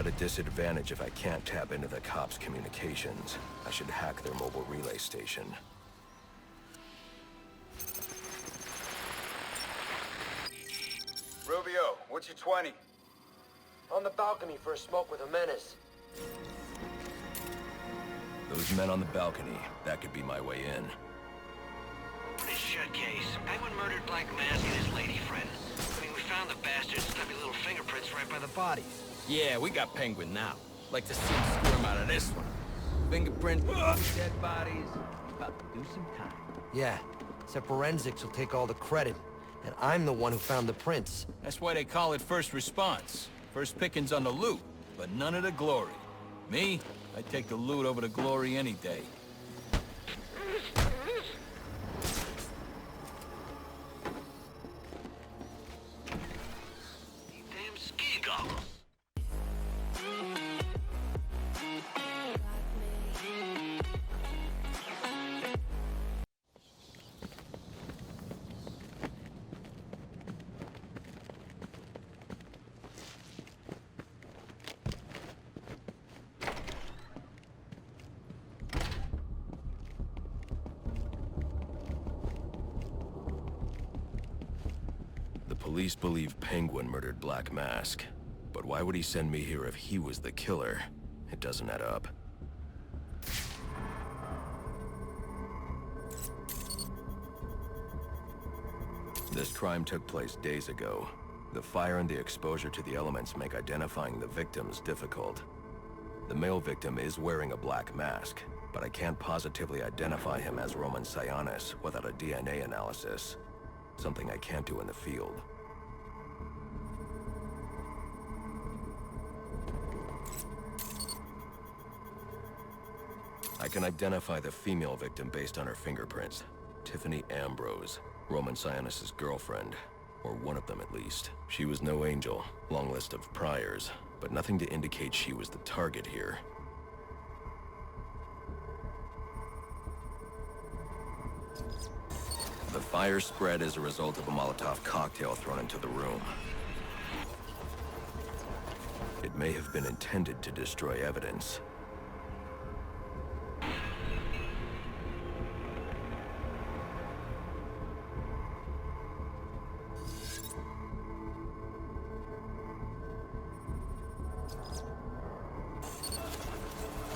at a disadvantage if I can't tap into the cops' communications. I should hack their mobile relay station. Rubio, what's your 20? On the balcony for a smoke with a menace. Those men on the balcony, that could be my way in. This shut case. Penguin murdered Black Mask and his lady friend. I mean, we found the bastard's stubby little fingerprints right by the bodies. Yeah, we got Penguin now. Like to see him squirm out of this one. Fingerprint, dead bodies. About to do some time. Yeah, except forensics will take all the credit. And I'm the one who found the prints. That's why they call it first response. First pickings on the loot, but none of the glory. Me, I'd take the loot over the glory any day. Damn ski goggles. Police believe Penguin murdered Black Mask. But why would he send me here if he was the killer? It doesn't add up. This crime took place days ago. The fire and the exposure to the elements make identifying the victims difficult. The male victim is wearing a black mask, but I can't positively identify him as Roman Sionis without a DNA analysis. Something I can't do in the field. I can identify the female victim based on her fingerprints. Tiffany Ambrose, Roman Sionis' girlfriend. Or one of them at least. She was no angel, long list of priors, but nothing to indicate she was the target here. The fire spread as a result of a Molotov cocktail thrown into the room. It may have been intended to destroy evidence.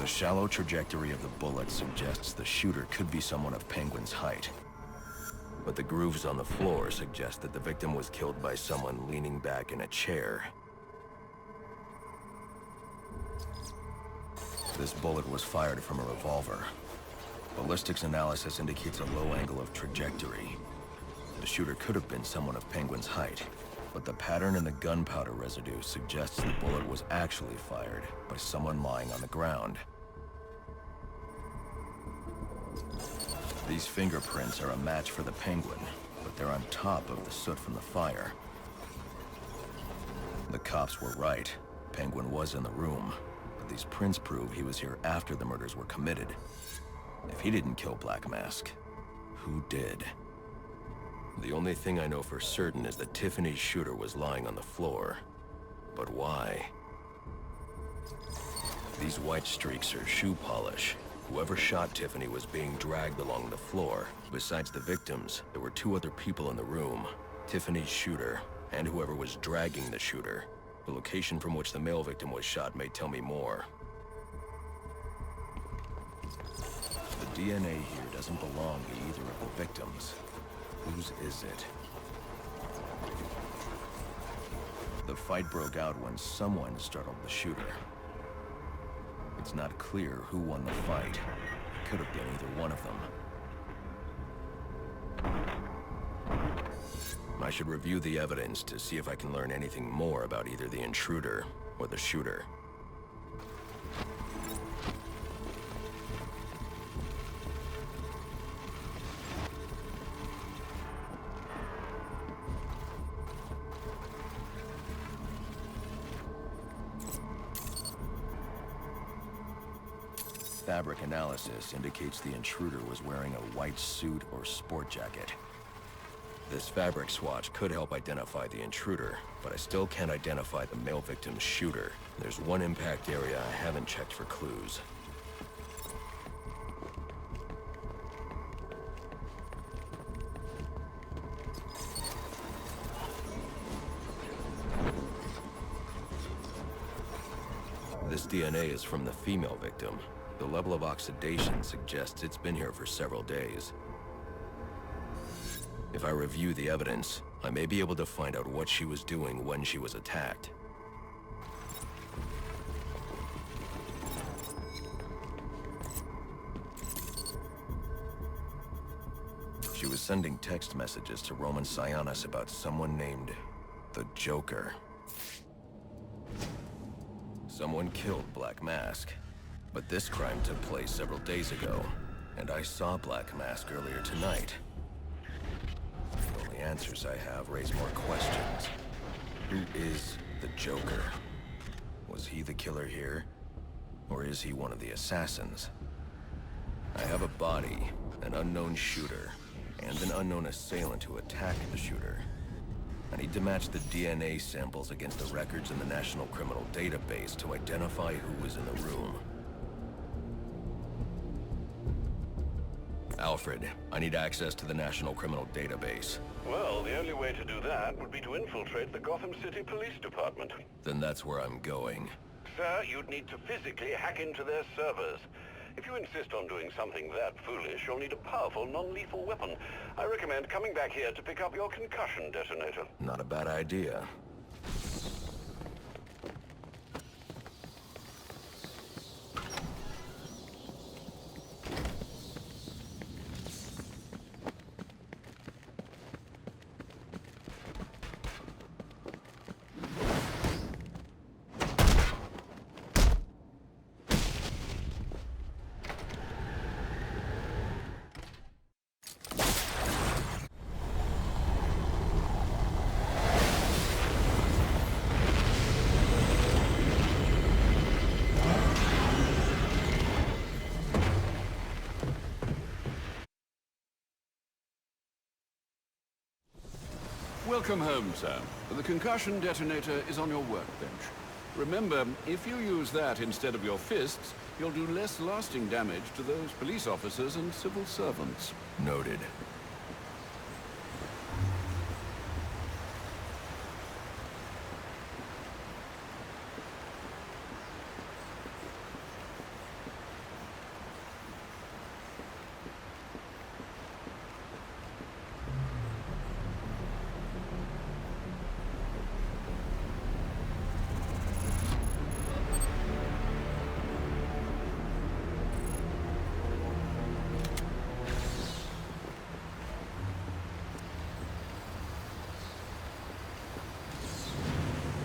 The shallow trajectory of the bullet suggests the shooter could be someone of Penguin's height. But the grooves on the floor suggest that the victim was killed by someone leaning back in a chair. This bullet was fired from a revolver. Ballistics analysis indicates a low angle of trajectory. The shooter could have been someone of Penguin's height, but the pattern in the gunpowder residue suggests the bullet was actually fired by someone lying on the ground. These fingerprints are a match for the Penguin, but they're on top of the soot from the fire. The cops were right. Penguin was in the room, but these prints prove he was here after the murders were committed. If he didn't kill Black Mask, who did? The only thing I know for certain is that Tiffany's shooter was lying on the floor. But why? These white streaks are shoe polish. Whoever shot Tiffany was being dragged along the floor. Besides the victims, there were two other people in the room. Tiffany's shooter, and whoever was dragging the shooter. The location from which the male victim was shot may tell me more. The DNA here doesn't belong to either of the victims. Whose is it? The fight broke out when someone startled the shooter. It's not clear who won the fight. It could have been either one of them. I should review the evidence to see if I can learn anything more about either the intruder or the shooter. Fabric analysis indicates the intruder was wearing a white suit or sport jacket. This fabric swatch could help identify the intruder, but I still can't identify the male victim's shooter. There's one impact area I haven't checked for clues. This DNA is from the female victim. The level of oxidation suggests it's been here for several days. If I review the evidence, I may be able to find out what she was doing when she was attacked. She was sending text messages to Roman Sionis about someone named the Joker. Someone killed Black Mask, but this crime took place several days ago, and I saw Black Mask earlier tonight. The only answers I have raise more questions. Who is the Joker? Was he the killer here? Or is he one of the assassins? I have a body, an unknown shooter, and an unknown assailant who attacked the shooter. I need to match the DNA samples against the records in the National Criminal Database to identify who was in the room. Alfred, I need access to the National Criminal Database. Well, the only way to do that would be to infiltrate the Gotham City Police Department. Then that's where I'm going. Sir, you'd need to physically hack into their servers. If you insist on doing something that foolish, you'll need a powerful, non-lethal weapon. I recommend coming back here to pick up your concussion detonator. Not a bad idea. Welcome home, sir. The concussion detonator is on your workbench. Remember, if you use that instead of your fists, you'll do less lasting damage to those police officers and civil servants. Noted.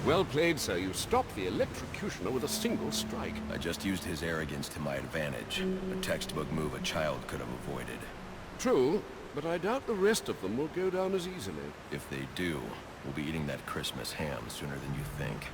Well played, sir. You stopped the electrocutioner with a single strike. I just used his arrogance to my advantage. A textbook move a child could have avoided. True, but I doubt the rest of them will go down as easily. If they do, we'll be eating that Christmas ham sooner than you think.